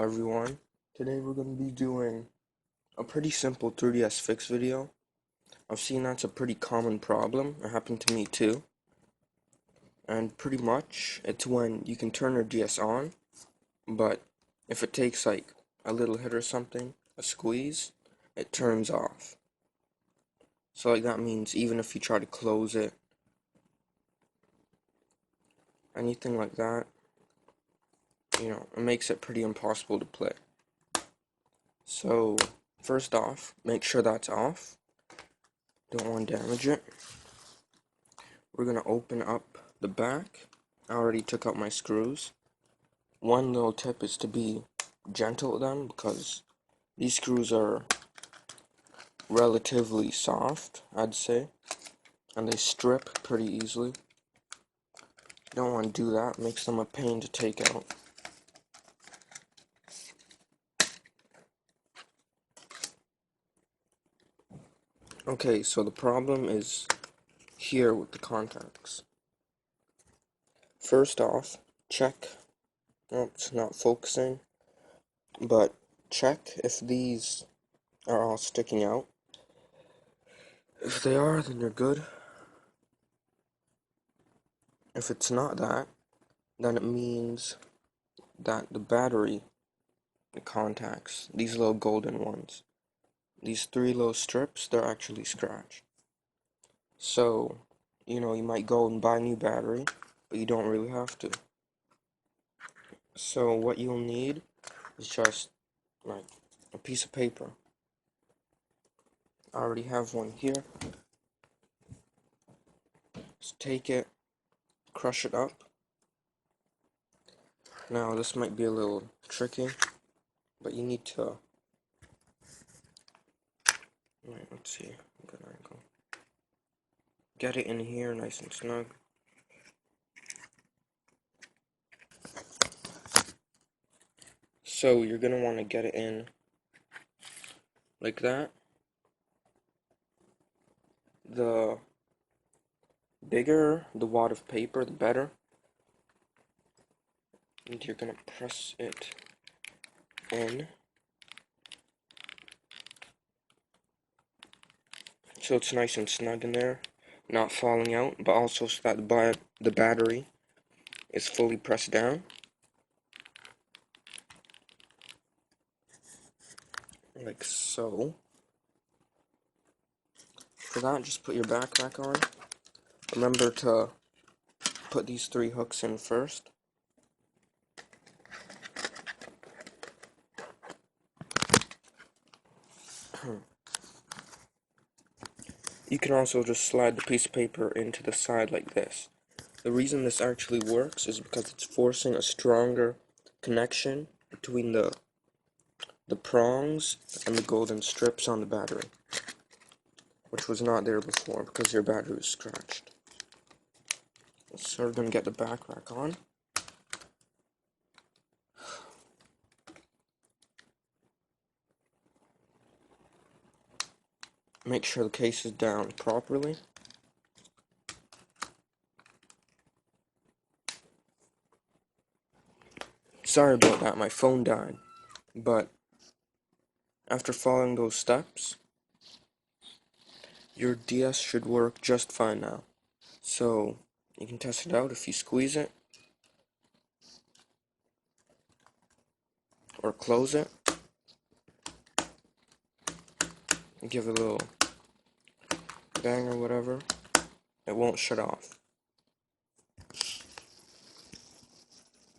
everyone. Today we're going to be doing a pretty simple 3DS fix video. I've seen that's a pretty common problem. It happened to me too. And pretty much it's when you can turn your DS on, but if it takes like a little hit or something, a squeeze, it turns off. So like that means even if you try to close it, anything like that, it makes it pretty impossible to play. So first off, make sure that's off. Don't want to damage it. We're going to open up the back. I already took out my screws. One little tip is to be gentle with them because these screws are relatively soft, I'd say, and they strip pretty easily. Don't want to do that, makes them a pain to take out. Okay, so the problem is here with the contacts. First off, check. Oh, it's not focusing, but check if these are all sticking out. If they are, then you're good. If it's not that, then it means that the battery, the contacts, these little golden ones, these three little strips, they're actually scratched. So, you might go and buy a new battery, but you don't really have to. So what you'll need is just like a piece of paper. I already have one here. Just take it, crush it up. Now this might be a little tricky, but you need to, let's see, good angle. Get it in here nice and snug. So you're gonna want to get it in like that. The bigger the wad of paper, the better. And you're gonna press it in. So it's nice and snug in there, not falling out, but also so that the battery is fully pressed down. Like so. For that, just put your backpack on. Remember to put these three hooks in first. You can also just slide the piece of paper into the side like this. The reason this actually works is because it's forcing a stronger connection between the prongs and the golden strips on the battery, which was not there before because your battery was scratched. So we're going to get the backpack on. Make sure the case is down properly. Sorry about that, my phone died. But after following those steps, your DS should work just fine now. So you can test it out if you squeeze it or close it and give it a little bang or whatever. It won't shut off.